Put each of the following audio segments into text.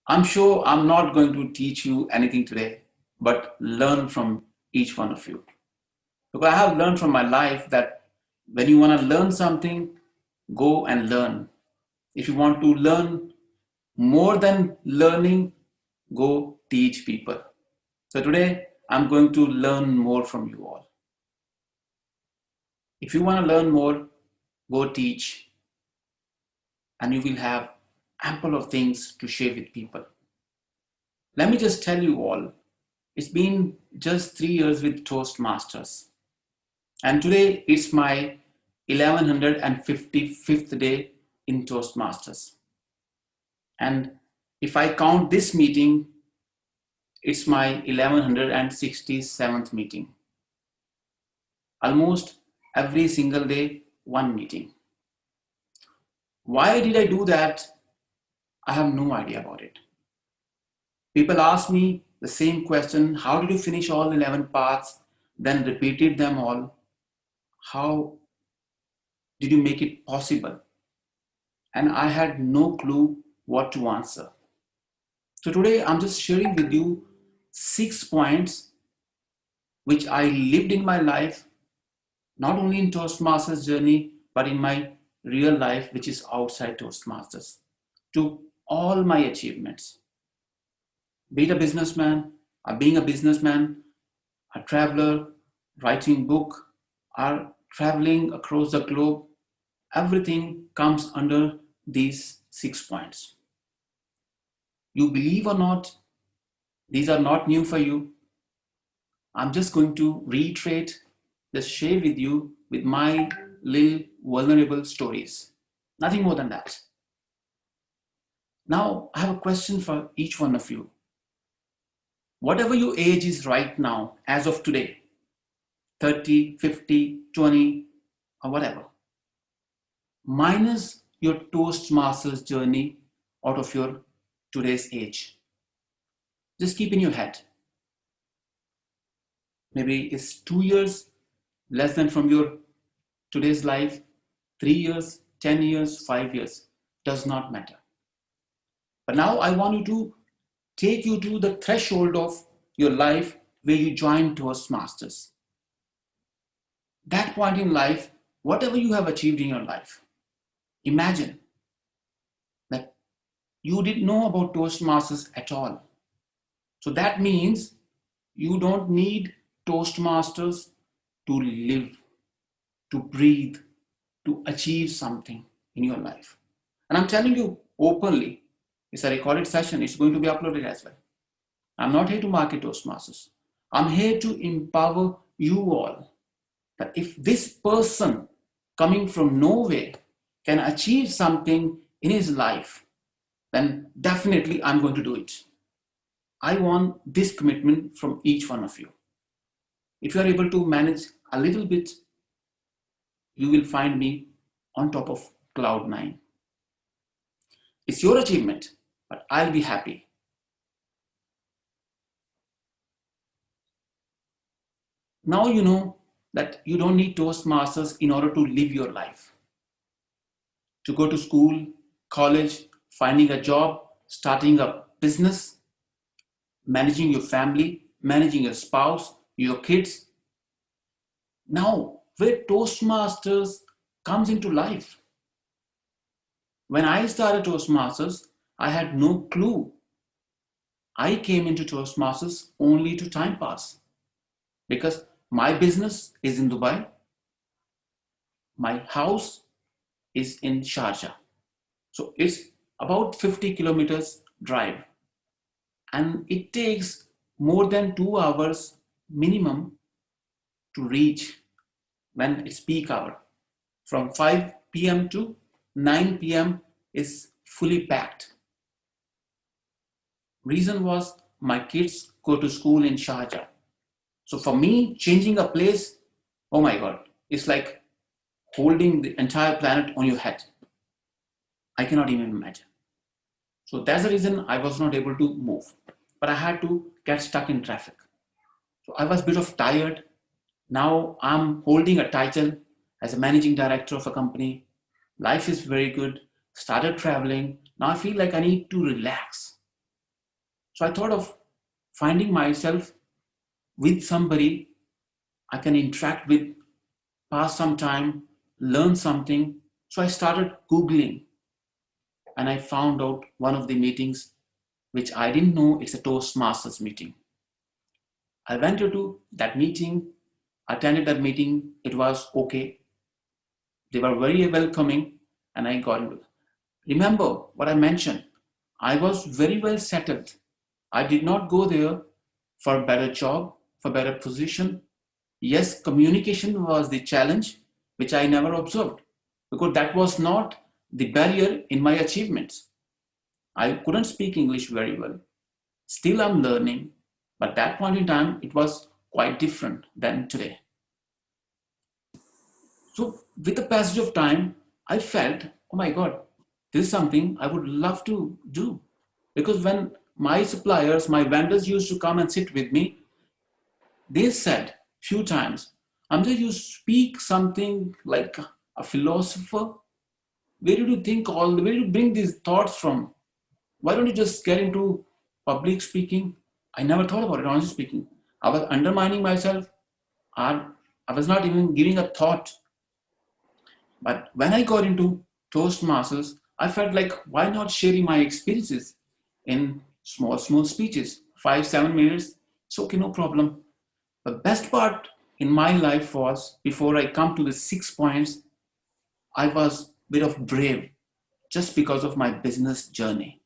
I'm sure I'm not going to teach you anything today, but learn from each one of you. Because I have learned from my life that when you want to learn something, go and learn. If you want to learn more than learning, go teach people. So today, I'm going to learn more from you all. If you want to learn more, go teach, and you will have ample of things to share with people. Let me just tell you all, it's been just 3 years with Toastmasters. And today it's my 1155th day in Toastmasters. And if I count this meeting, it's my 1167th meeting. Almost every single day, one meeting. Why did I do that? I have no idea about it. People ask me the same question, how did you finish all 11 parts, then repeated them all? How did you make it possible? And I had no clue what to answer. So today I'm just sharing with you 6 points which I lived in my life, not only in Toastmasters journey, but in my real life, which is outside Toastmasters, to all my achievements. Be it a businessman, or being a businessman, a traveler, writing book, or traveling across the globe, everything comes under these 6 points. You believe or not, these are not new for you. I'm just going to reiterate, just share with you with my little vulnerable stories. Nothing more than that. Now, I have a question for each one of you. Whatever your age is right now, as of today, 30, 50, 20, or whatever, minus your Toastmasters journey out of your today's age. Just keep in your head. Maybe it's 2 years less than from your today's life, 3 years, 10 years, 5 years, does not matter. But now I want you to take you to the threshold of your life where you join Toastmasters. That point in life, whatever you have achieved in your life, imagine that you didn't know about Toastmasters at all. So that means you don't need Toastmasters to live, to breathe, to achieve something in your life. And I'm telling you openly, it's a recorded session, it's going to be uploaded as well. I'm not here to market Toastmasters. I'm here to empower you all that if this person coming from nowhere can achieve something in his life, then definitely I'm going to do it. I want this commitment from each one of you. If you are able to manage a little bit, you will find me on top of cloud nine. It's your achievement, but I'll be happy. Now you know that you don't need Toastmasters in order to live your life. To go to school, college, finding a job, starting a business, managing your family, managing your spouse, your kids. Now, where Toastmasters comes into life. When I started Toastmasters, I had no clue. I came into Toastmasters only to time pass because my business is in Dubai, my house is in Sharjah. So it's about 50 kilometers drive and it takes more than 2 hours minimum to reach when it's peak hour. From 5 p.m. to 9 p.m. is fully packed. Reason was my kids go to school in Sharjah. So for me, changing a place, oh my God, it's like holding the entire planet on your head. I cannot even imagine. So that's the reason I was not able to move. But I had to get stuck in traffic. So I was a bit of tired. Now I'm holding a title as a managing director of a company. Life is very good. Started traveling. Now I feel like I need to relax. So I thought of finding myself with somebody I can interact with, pass some time, learn something. So I started Googling and I found out one of the meetings which I didn't know it's a Toastmasters meeting. I went to that meeting, attended that meeting. It was okay. They were very welcoming and I got into it. Remember what I mentioned. I was very well settled. I did not go there for a better job, for better position. Yes, communication was the challenge, which I never observed because that was not the barrier in my achievements. I couldn't speak English very well. Still, I'm learning, but at that point in time, it was quite different than today. So, with the passage of time, I felt, oh my God, this is something I would love to do. Because when my suppliers, my vendors used to come and sit with me, they said few times, Amjad, you speak something like a philosopher. Where did you think where did you bring these thoughts from? Why don't you just get into public speaking? I never thought about it, honestly speaking. I was undermining myself. I was not even giving a thought. But when I got into Toastmasters, I felt like, why not sharing my experiences in small speeches, 5, 7 minutes? It's okay, no problem. The best part in my life was before I come to the 6 points, I was a bit of brave just because of my business journey.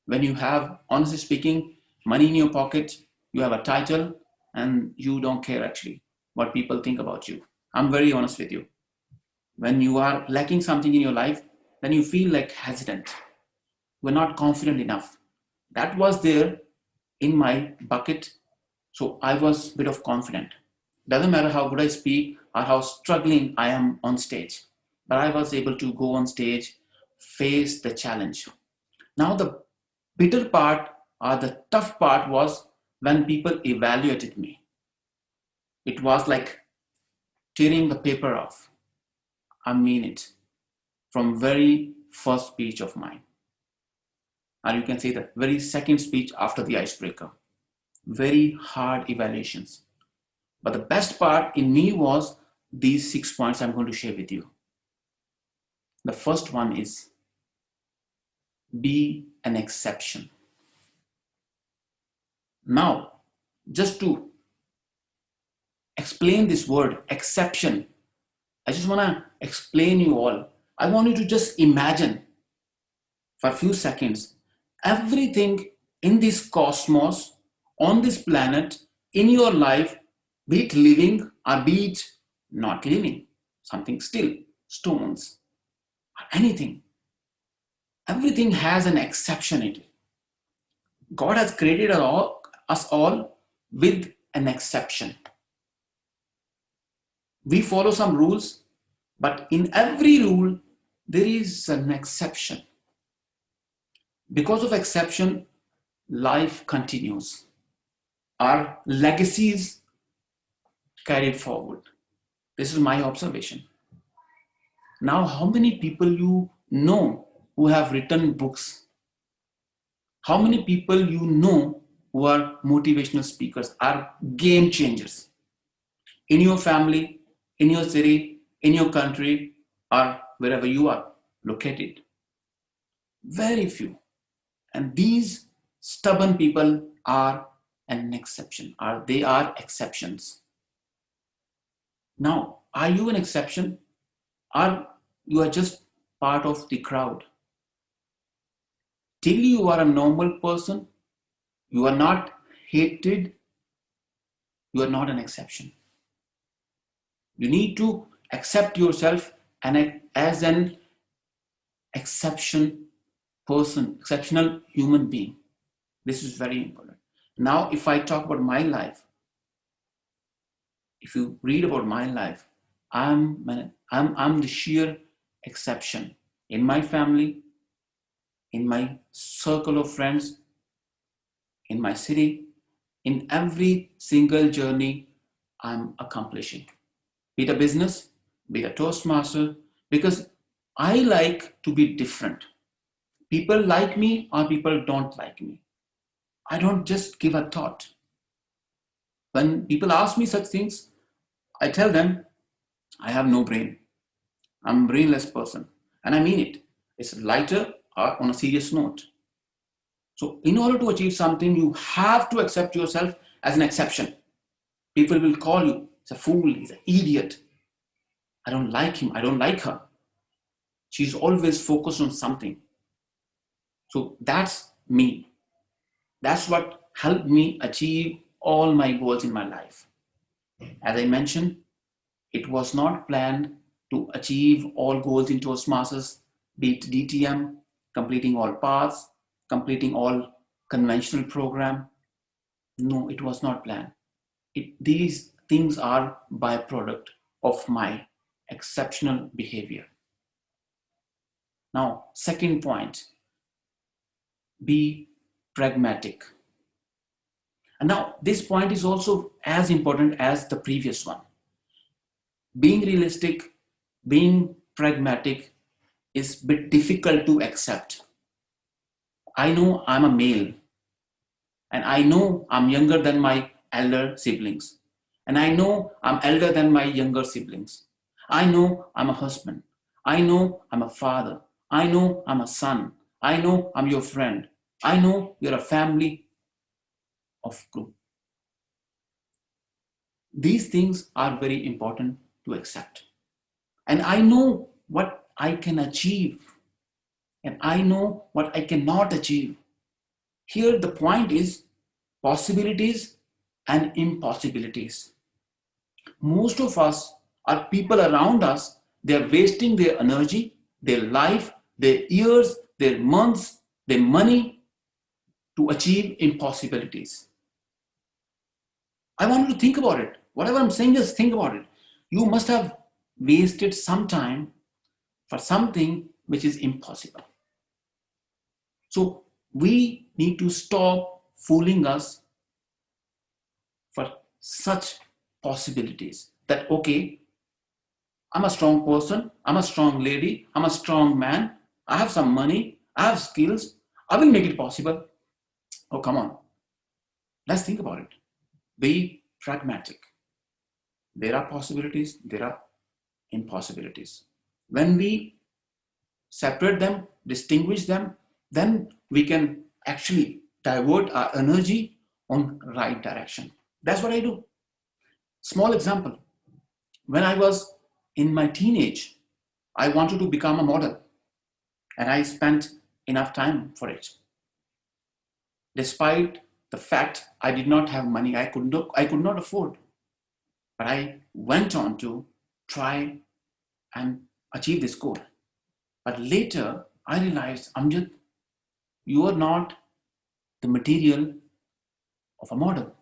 When you have, honestly speaking, money in your pocket, you have a title, and you don't care actually what people think about you. I'm very honest with you. When you are lacking something in your life, then you feel like hesitant. You're not confident enough. That was there in my bucket. So I was a bit of confident. Doesn't matter how good I speak or how struggling I am on stage, but I was able to go on stage, face the challenge. Now the bitter part or the tough part was when people evaluated me. It was like tearing the paper off. I mean it. From very first speech of mine. Or you can say the very second speech after the icebreaker. Very hard evaluations. But the best part in me was these 6 points I'm going to share with you. The first one is be an exception. Now, just to explain this word, exception, I just want to explain you all. I want you to just imagine for a few seconds everything in this cosmos, on this planet, in your life, be it living or be it not living, something still, stones, anything. Everything has an exception in it. God has created us all with an exception. We follow some rules, but in every rule, there is an exception. Because of exception, life continues. Our legacies carried forward. This is my observation. Now, how many people you know who have written books? How many people you know who are motivational speakers, are game changers in your family, in your city, in your country, or wherever you are located? Very few. And these stubborn people are an exception, or they are exceptions. Now, are you an exception, or you are just part of the crowd? Till you are a normal person, you are not hated, you are not an exception. You need to accept yourself as an exception person, exceptional human being. This is very important. Now, if I talk about my life, if you read about my life, I'm the sheer exception in my family, in my circle of friends, in my city, in every single journey I'm accomplishing. Be it a business, be it a Toastmaster, because I like to be different. People like me or people don't like me. I don't just give a thought. When people ask me such things, I tell them, I have no brain. I'm a brainless person. And I mean it. It's lighter or on a serious note. So in order to achieve something, you have to accept yourself as an exception. People will call you, he's a fool, he's an idiot. I don't like him, I don't like her. She's always focused on something. So that's me. That's what helped me achieve all my goals in my life. As I mentioned, it was not planned to achieve all goals in Toastmasters, be it DTM, completing all paths, completing all conventional program. No, it was not planned. These things are byproduct of my exceptional behavior. Now, second point, be pragmatic. And now this point is also as important as the previous one. Being realistic, being pragmatic is a bit difficult to accept. I know I'm a male, and I know I'm younger than my elder siblings, and I know I'm elder than my younger siblings. I know I'm a husband. I know I'm a father. I know I'm a son. I know I'm your friend. I know you're a family of group. These things are very important to accept. And I know what I can achieve, and I know what I cannot achieve. Here, the point is possibilities and impossibilities. Most of us are people around us, they're wasting their energy, their life, their years, their months, their money to achieve impossibilities. I want you to think about it. Whatever I'm saying is think about it. You must have wasted some time for something which is impossible. So we need to stop fooling us for such possibilities that, okay, I'm a strong person, I'm a strong lady, I'm a strong man, I have some money, I have skills, I will make it possible. Oh, come on. Let's think about it. Be pragmatic. There are possibilities, there are impossibilities. When we separate them, distinguish them, then we can actually divert our energy on right direction. That's what I do. Small example. When I was in my teenage, I wanted to become a model, and I spent enough time for it. Despite the fact I did not have money, I could not afford. But I went on to try and achieve this goal. But later I realized, Amjad, you are not the material of a model.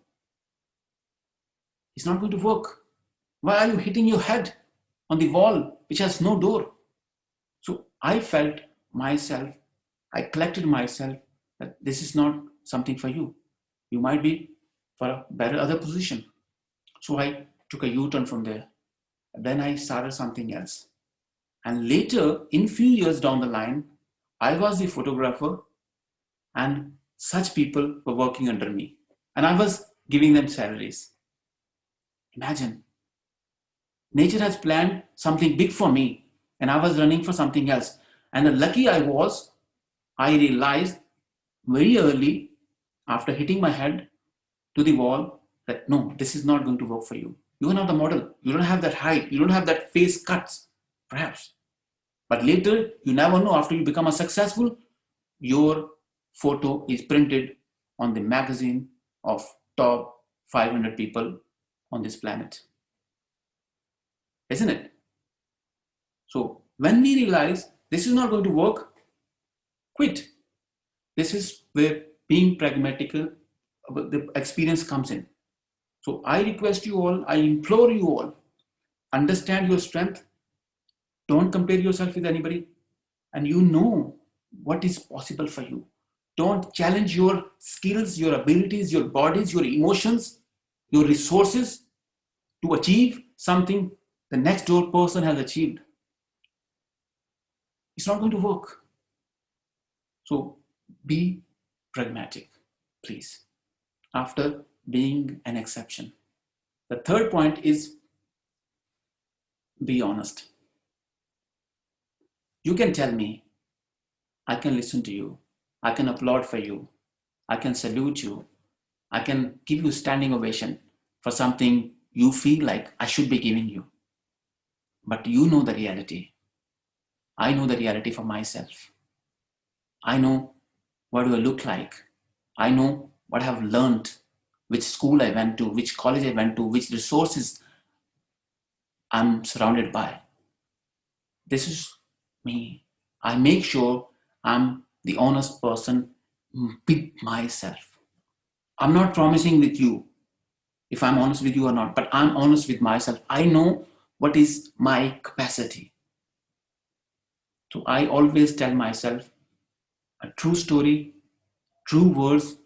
It's not going to work. Why are you hitting your head on the wall which has no door? So I felt myself, I collected myself that this is not something for you. You might be for a better other position. So I took a U-turn from there. Then I started something else. And later, in few years down the line, I was the photographer and such people were working under me. And I was giving them salaries. Imagine, nature has planned something big for me and I was running for something else. And lucky I was, I realized very early after hitting my head to the wall that no, this is not going to work for you. You are not the model. You don't have that height. You don't have that face cuts, perhaps. But later, you never know, after you become a successful, your photo is printed on the magazine of top 500 people on this planet. Isn't it? So when we realize this is not going to work, quit. This is where being pragmatical, the experience comes in. So I request you all, I implore you all, understand your strength. Don't compare yourself with anybody. And you know what is possible for you. Don't challenge your skills, your abilities, your bodies, your emotions, your resources to achieve something the next door person has achieved. It's not going to work. So be pragmatic. please, after being an exception. The third point is be honest. You can tell me, I can listen to you, I can applaud for you, I can salute you, I can give you standing ovation for something you feel like I should be giving you. But you know the reality. I know the reality for myself. I know what do I look like. I know what I have learned, which school I went to, which college I went to, which resources I'm surrounded by. This is me. I make sure I'm the honest person with myself. I'm not promising with you if I'm honest with you or not, but I'm honest with myself. I know what is my capacity. So I always tell myself a true story, true words,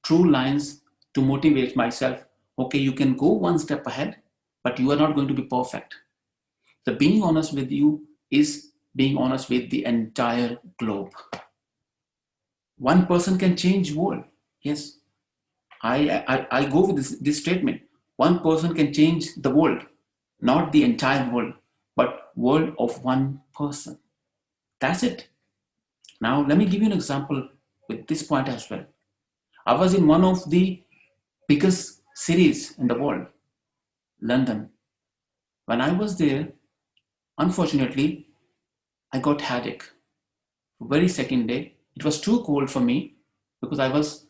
true lines to motivate myself. Okay, you can go one step ahead, but you are not going to be perfect. The being honest with you is being honest with the entire globe. One person can change world. Yes, I go with this statement. One person can change the world, not the entire world, but world of one person. That's it. Now, let me give you an example with this point as well. I was in one of the biggest cities in the world, London. When I was there, unfortunately, I got headache. Very second day, it was too cold for me because I was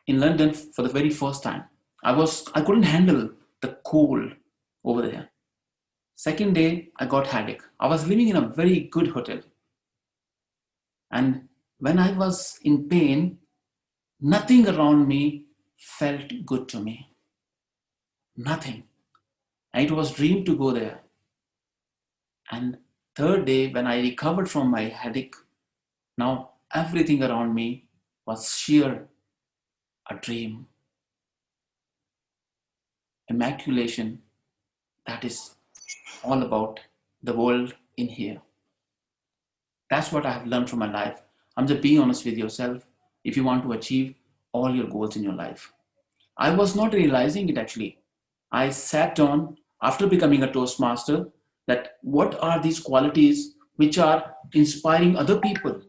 in London for the very first time. I couldn't handle the cold over there. Second day, I got headache. I was living in a very good hotel. And when I was in pain, nothing around me felt good to me. Nothing. And it was dream to go there. And third day, when I recovered from my headache, now everything around me was sheer a dream. Immaculation, that is all about the world in here. That's what I have learned from my life. I'm just being honest with yourself if you want to achieve all your goals in your life. I was not realizing it actually. I sat on after becoming a Toastmaster that what are these qualities which are inspiring other people?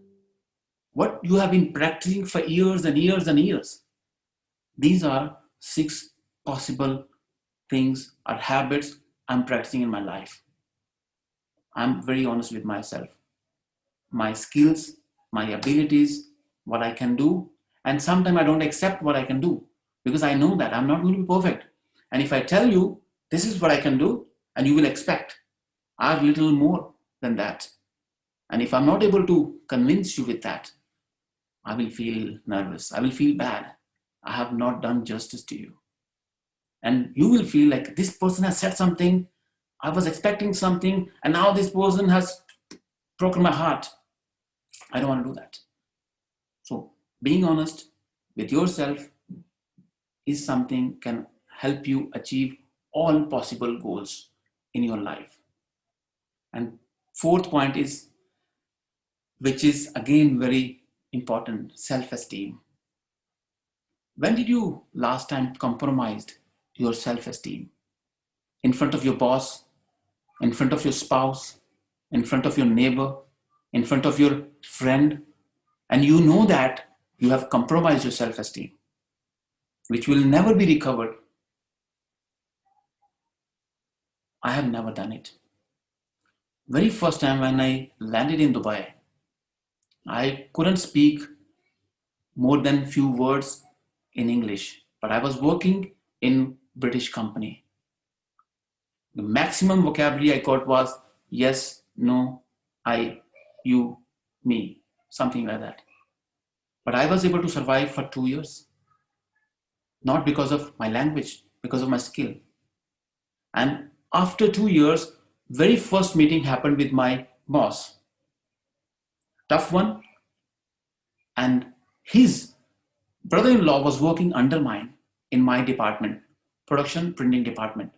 What you have been practicing for years and years and years. These are 6 possible things or habits I'm practicing in my life. I'm very honest with myself. My skills, my abilities, what I can do, and sometimes I don't accept what I can do because I know that I'm not going to be perfect. And if I tell you this is what I can do, and you will expect a little more than that. And if I'm not able to convince you with that, I will feel nervous. I will feel bad. I have not done justice to you. And you will feel like this person has said something, I was expecting something, and now this person has broken my heart. I don't want to do that. So being honest with yourself is something can help you achieve all possible goals in your life. And fourth point is, which is again very important, self-esteem. When did you last time compromised your self-esteem? In front of your boss, in front of your spouse, in front of your neighbor, in front of your friend, and you know that you have compromised your self-esteem, which will never be recovered. I have never done it. Very first time when I landed in Dubai, I couldn't speak more than few words in English, but I was working in British company. The maximum vocabulary I got was yes, no, I, you, me, something like that. But I was able to survive for 2 years, not because of my language, because of my skill. And after 2 years, very first meeting happened with my boss. Tough one. And his brother-in-law was working under mine in my department, production printing department.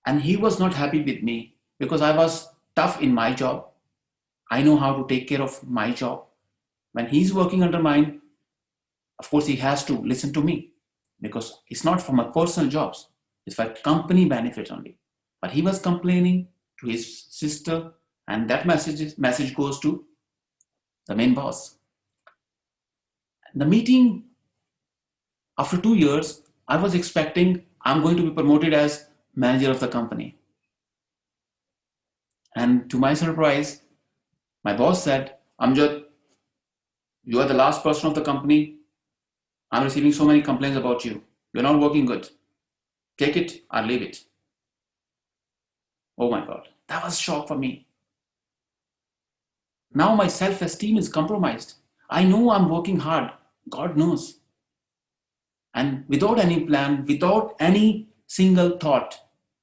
And he was not happy with me because I was tough in my job. I know how to take care of my job. When he's working under mine, Of course, he has to listen to me because it's not for my personal jobs. It's for company benefit only. But he was complaining to his sister, and that message goes to the main boss. The meeting, after 2 years, I was expecting I'm going to be promoted as manager of the company. And to my surprise, my boss said, Amjad, you are the last person of the company. I'm receiving so many complaints about you. You're not working good. Take it or leave it. Oh my God, that was a shock for me. Now my self-esteem is compromised. I know I'm working hard. God knows. And without any plan, without any single thought,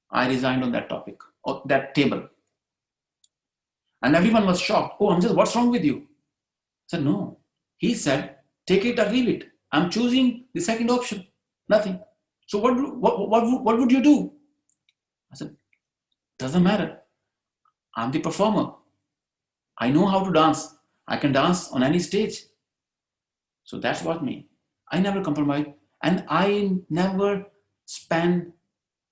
I resigned on that topic, or that table. And everyone was shocked. Oh, Amjad, what's wrong with you? I said, no. He said, take it or leave it. I'm choosing the second option. Nothing. So what would you do? I said, doesn't matter. I'm the performer. I know how to dance. I can dance on any stage. So that's what me. I never compromise, and I never spend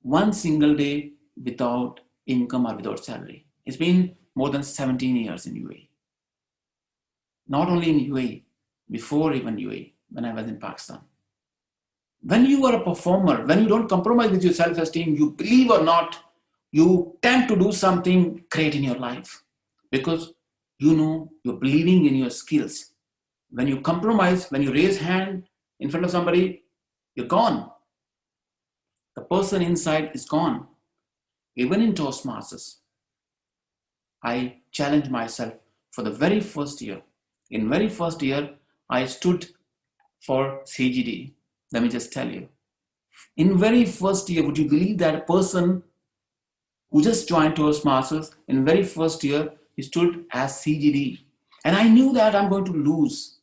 one single day without income or without salary. It's been more than 17 years in UAE. Not only in UAE, before even UAE, when I was in Pakistan. When you are a performer, when you don't compromise with your self-esteem, you believe or not, you tend to do something great in your life because you know you're believing in your skills. When you compromise, when you raise hand in front of somebody, you're gone. The person inside is gone. Even in Toastmasters, I challenged myself for the very first year. In very first year, I stood for CGD. Let me just tell you. In very first year, would you believe that a person who just joined Toastmasters, in very first year, he stood as CGD. And I knew that I'm going to lose.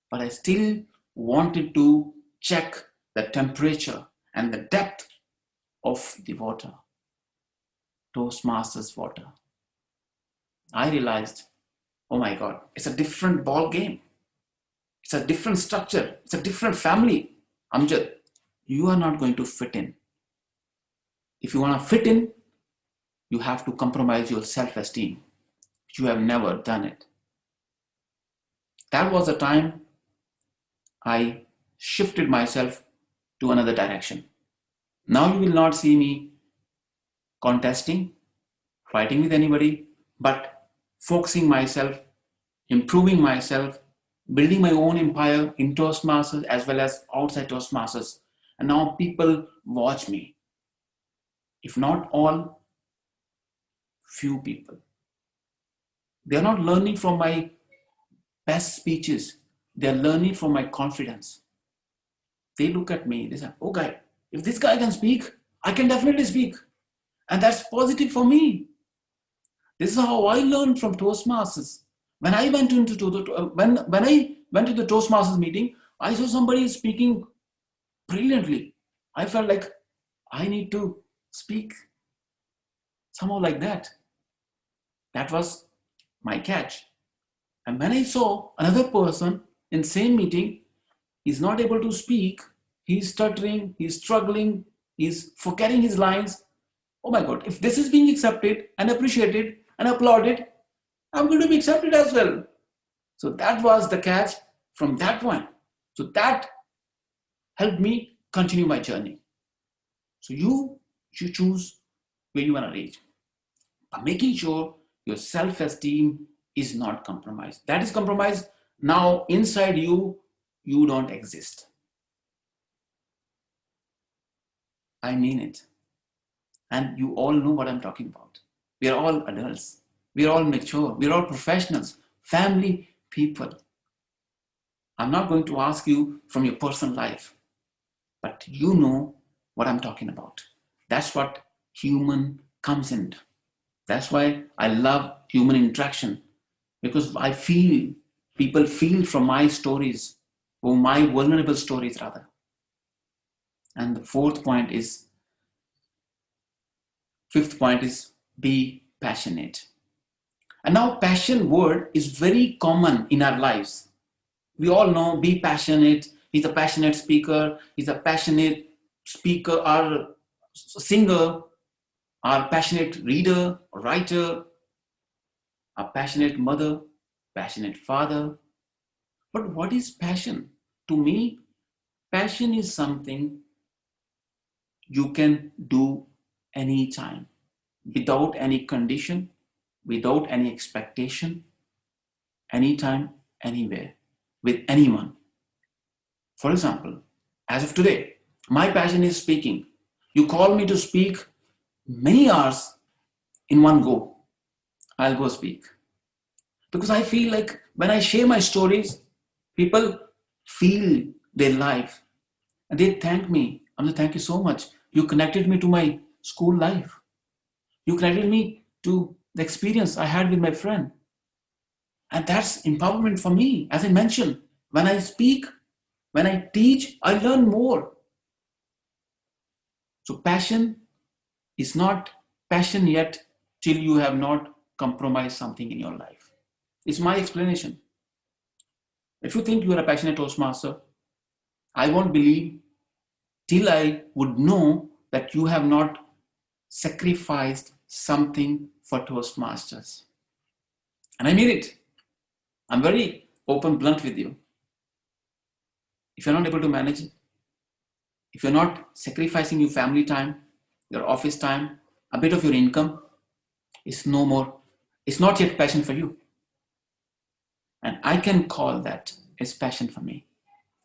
But I still wanted to check the temperature and the depth of the water. Toastmasters water. I realized, oh my God, it's a different ball game. It's a different structure. It's a different family. Amjad, you are not going to fit in. If you want to fit in, you have to compromise your self-esteem. You have never done it. That was the time I shifted myself to another direction. Now you will not see me contesting, fighting with anybody, but focusing myself, improving myself, building my own empire in Toastmasters as well as outside Toastmasters. And now people watch me. If not all, few people. They are not learning from my best speeches. They are learning from my confidence. They look at me, they say, oh guy, if this guy can speak, I can definitely speak. And that's positive for me. This is how I learned from Toastmasters. When I went into when I went to the Toastmasters meeting, I saw somebody speaking brilliantly. I felt like I need to speak somehow like that. That was my catch. And when I saw another person in same meeting, he's not able to speak, he's stuttering, he's struggling, he's forgetting his lines. Oh my God, if this is being accepted and appreciated and applauded, I'm going to be accepted as well. So that was the catch from that point. So that helped me continue my journey. So you choose where you want to reach, but making sure your self-esteem is not compromised. That is compromised. Now inside you, you don't exist. I mean it. And you all know what I'm talking about. We are all adults. We are all mature. We are all professionals, family people. I'm not going to ask you from your personal life, but you know what I'm talking about. That's what human comes in. That's why I love human interaction, because I feel, people feel from my stories, or my vulnerable stories rather. And the fifth point is be passionate. And now passion word is very common in our lives. We all know, be passionate. He's a passionate speaker. He's a passionate speaker or singer, or passionate reader or writer, a passionate mother, passionate father. But what is passion? To me, passion is something you can do anytime, without any condition, without any expectation, anytime, anywhere, with anyone. For example, as of today, my passion is speaking. You call me to speak many hours in one go, I'll go speak. Because I feel like when I share my stories, people feel their life and they thank me. I'm like, thank you so much. You connected me to my school life. You connected me to the experience I had with my friend. And that's empowerment for me. As I mentioned, when I speak, when I teach, I learn more. So passion is not passion yet till you have not compromised something in your life. It's my explanation. If you think you are a passionate Toastmaster, I won't believe till I would know that you have not sacrificed something for Toastmasters. And I mean it. I'm very open, blunt with you. If you're not able to manage it, if you're not sacrificing your family time, your office time, a bit of your income, it's no more, it's not yet passion for you. And I can call that as passion for me.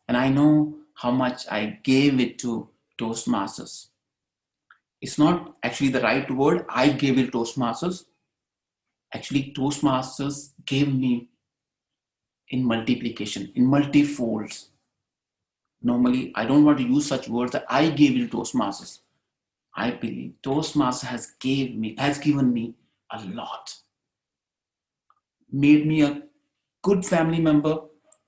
And I know how much I gave it to Toastmasters. It's not actually the right word, I gave it to Toastmasters. Actually, Toastmasters gave me in multiplication, in multifolds. Normally, I don't want to use such words that I gave it to Toastmasters. I believe Toastmasters has given me a lot. Made me a good family member,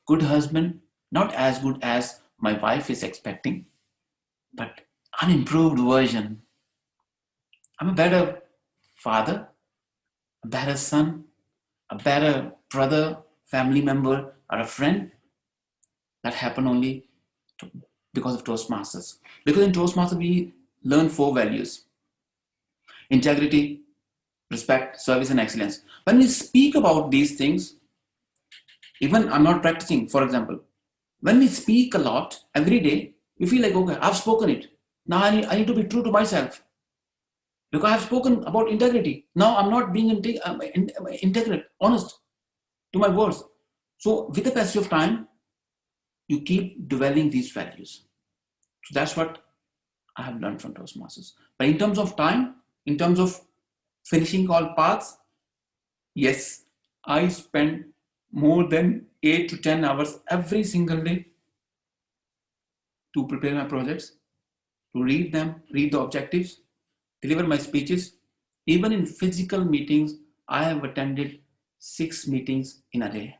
good husband, not as good as my wife is expecting, but an improved version. I'm a better father, a better son, a better brother, family member, or a friend. That happened only because of Toastmasters. Because in Toastmasters, we learn 4 values: integrity, respect, service, and excellence. When we speak about these things, even I'm not practicing, for example, when we speak a lot every day, we feel like, okay, I've spoken it. Now I need to be true to myself. Because I've spoken about integrity. Now I'm not being integral, honest to my words. So with the passage of time, you keep dwelling these values. So that's what I have learned from Toastmasters. But in terms of time, in terms of finishing all paths, yes, I spend more than 8 to 10 hours every single day to prepare my projects, to read them, read the objectives, deliver my speeches. Even in physical meetings, I have attended 6 meetings in a day.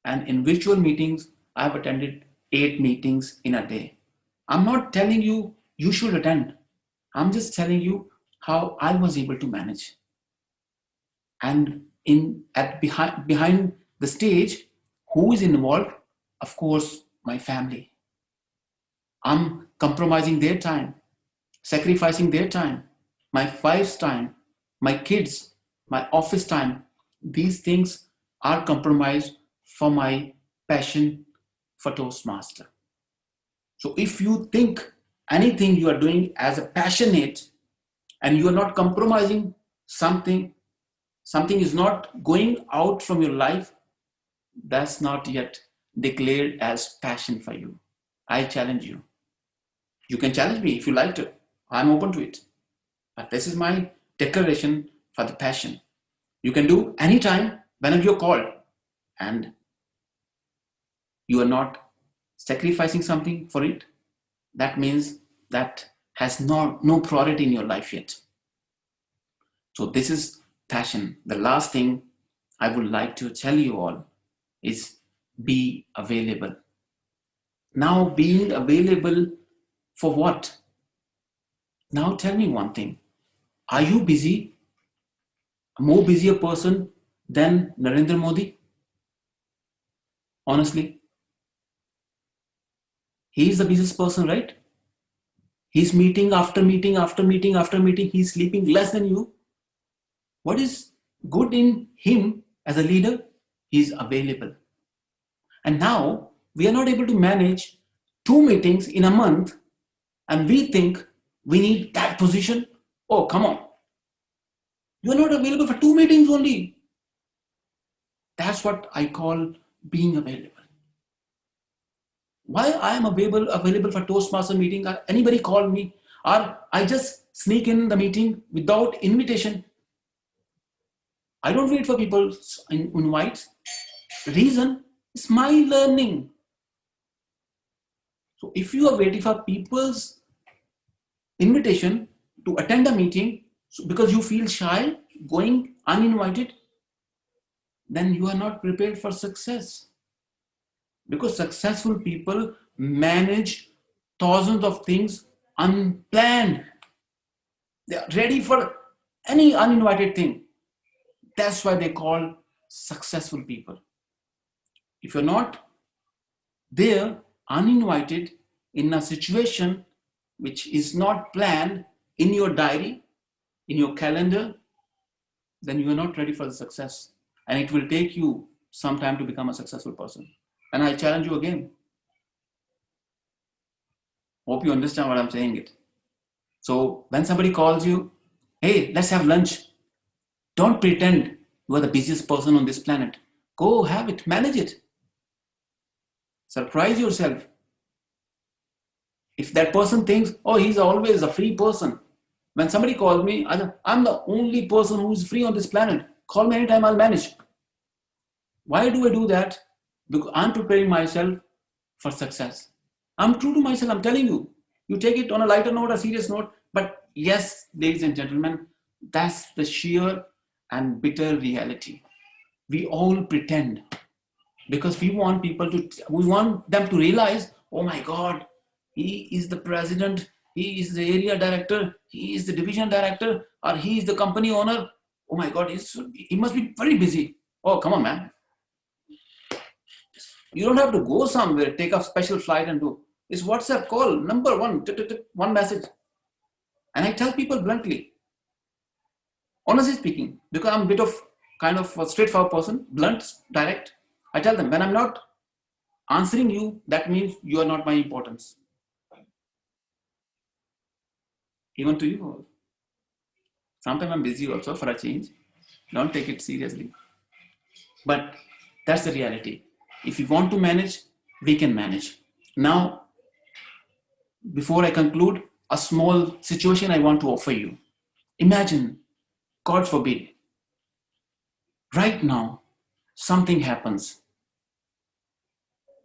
And in virtual meetings, I have attended 8 meetings in a day. I'm not telling you you should attend. I'm just telling you how I was able to manage. And behind the stage, who is involved? Of course, my family. I'm compromising their time, sacrificing their time, my wife's time, my kids, my office time. These things are compromised for my passion for Toastmaster. So if you think anything you are doing as a passionate and you are not compromising something, something is not going out from your life, that's not yet declared as passion for you. I challenge you. You can challenge me if you like to. I'm open to it. But this is my declaration for the passion. You can do anytime, whenever you're called, and you are not sacrificing something for it. That means that has no priority in your life yet. So this is passion. The last thing I would like to tell you all is be available. Now, being available for what? Now tell me one thing. Are you busy? A more busier person than Narendra Modi? Honestly, he's the busiest person, right? He's meeting after meeting after meeting after meeting. He's sleeping less than you. What is good in him as a leader? He's available. And now we are not able to manage 2 meetings in a month, and we think we need that position. Oh, come on. You are not available for 2 meetings only. That's what I call being available. Why I am available for Toastmaster meeting, or anybody call me, or I just sneak in the meeting without invitation. I don't wait for people's invites. Reason is my learning. So if you are waiting for people's invitation to attend a meeting because you feel shy going uninvited, then you are not prepared for success. Because successful people manage thousands of things unplanned. They are ready for any uninvited thing. That's why they call successful people. If you're not there uninvited in a situation which is not planned in your diary, in your calendar, then you are not ready for the success. And it will take you some time to become a successful person. And I challenge you again. Hope you understand what I'm saying it. So when somebody calls you, hey, let's have lunch. Don't pretend you are the busiest person on this planet. Go have it, manage it. Surprise yourself. If that person thinks, oh, he's always a free person. When somebody calls me, I'm the only person who is free on this planet. Call me anytime, I'll manage. Why do I do that? Because I'm preparing myself for success. I'm true to myself, I'm telling you. You take it on a lighter note, a serious note. But yes, ladies and gentlemen, that's the sheer and bitter reality. We all pretend because we want them to realize, oh my God, he is the president, he is the area director, he is the division director, or he is the company owner. Oh my God, he must be very busy. Oh, come on, man. You don't have to go somewhere, take a special flight and do. It's WhatsApp call, number one, one message. And I tell people bluntly, honestly speaking, because I'm a bit of kind of a straightforward person, blunt, direct. I tell them, when I'm not answering you, that means you are not my importance. Even to you. Sometimes I'm busy also for a change. Don't take it seriously. But that's the reality. If you want to manage, we can manage. Now, before I conclude, a small situation I want to offer you. Imagine, God forbid, right now, something happens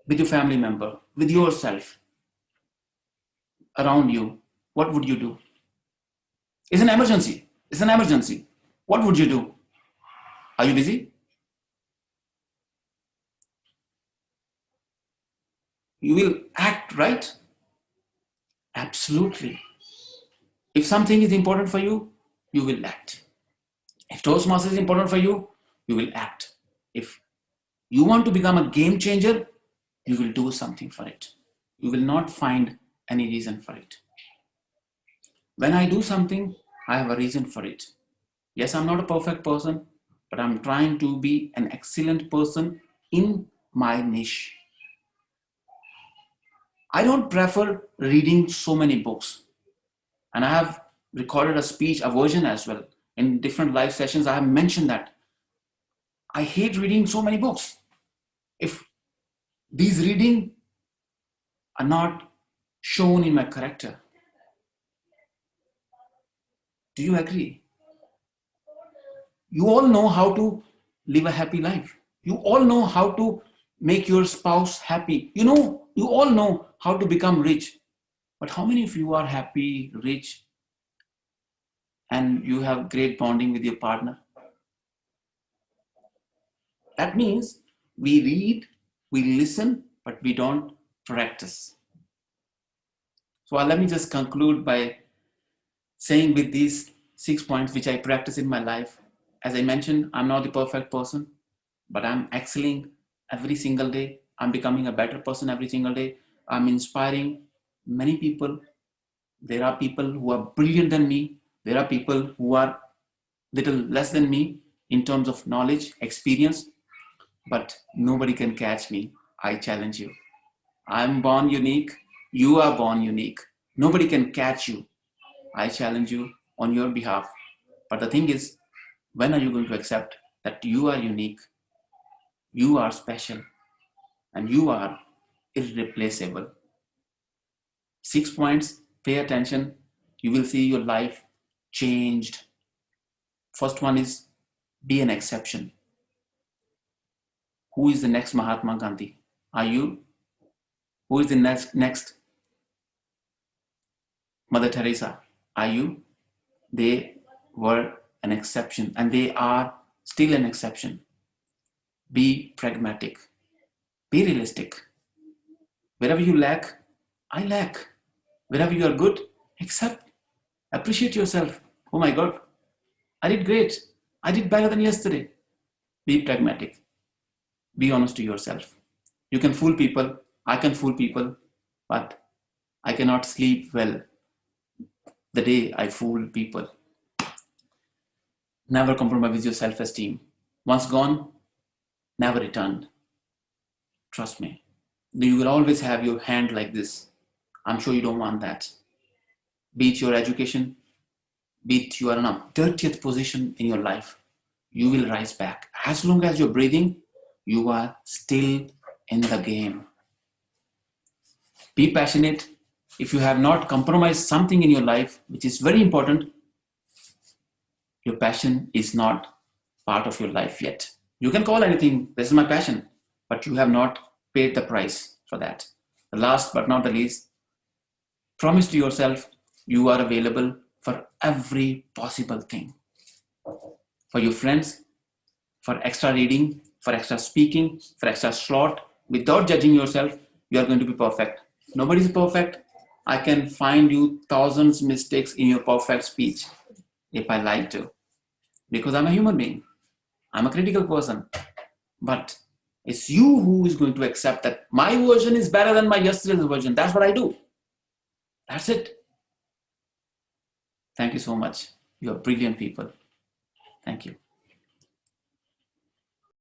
with your family member, with yourself, around you. What would you do? It's an emergency. It's an emergency. What would you do? Are you busy? You will act, right? Absolutely. If something is important for you, you will act. If Toastmasters is important for you, you will act. If you want to become a game changer, you will do something for it. You will not find any reason for it. When I do something, I have a reason for it. Yes, I'm not a perfect person, but I'm trying to be an excellent person in my niche. I don't prefer reading so many books. And I have recorded a speech, a version as well. In different live sessions, I have mentioned that. I hate reading so many books. If these reading are not shown in my character, do you agree? You all know how to live a happy life. You all know how to make your spouse happy. You all know how to become rich. But how many of you are happy, rich, and you have great bonding with your partner? That means we read, we listen, but we don't practice. So let me just conclude by saying with these 6 points which I practice in my life. As I mentioned, I'm not the perfect person, but I'm excelling every single day. I'm becoming a better person every single day. I'm inspiring many people. There are people who are brilliant than me. There are people who are little less than me in terms of knowledge, experience, but nobody can catch me. I challenge you. I'm born unique. You are born unique. Nobody can catch you. I challenge you on your behalf. But the thing is, when are you going to accept that you are unique, you are special, and you are irreplaceable? 6 points, pay attention. You will see your life changed. First one is be an exception. Who is the next Mahatma Gandhi? Are you? Who is the next Mother Teresa? Are you? They were an exception and they are still an exception. Be pragmatic. Be realistic. Wherever you lack, I lack. Wherever you are good, accept. Appreciate yourself. Oh my God, I did great. I did better than yesterday. Be pragmatic. Be honest to yourself. You can fool people. I can fool people. But I cannot sleep well the day I fool people. Never compromise with your self-esteem. Once gone, never returned. Trust me. You will always have your hand like this. I'm sure you don't want that. Be it your education, be it you are in a 30th position in your life, you will rise back. As long as you're breathing, you are still in the game. Be passionate. If you have not compromised something in your life, which is very important, your passion is not part of your life yet. You can call anything, this is my passion, but you have not paid the price for that. The last but not the least, promise to yourself you are available for every possible thing. For your friends, for extra reading, for extra speaking, for extra slot, without judging yourself, you are going to be perfect. Nobody is perfect. I can find you thousands mistakes in your perfect speech if I like to, because I'm a human being. I'm a critical person. But it's you who is going to accept that my version is better than my yesterday's version. That's what I do. That's it. Thank you so much. You are brilliant people. Thank you.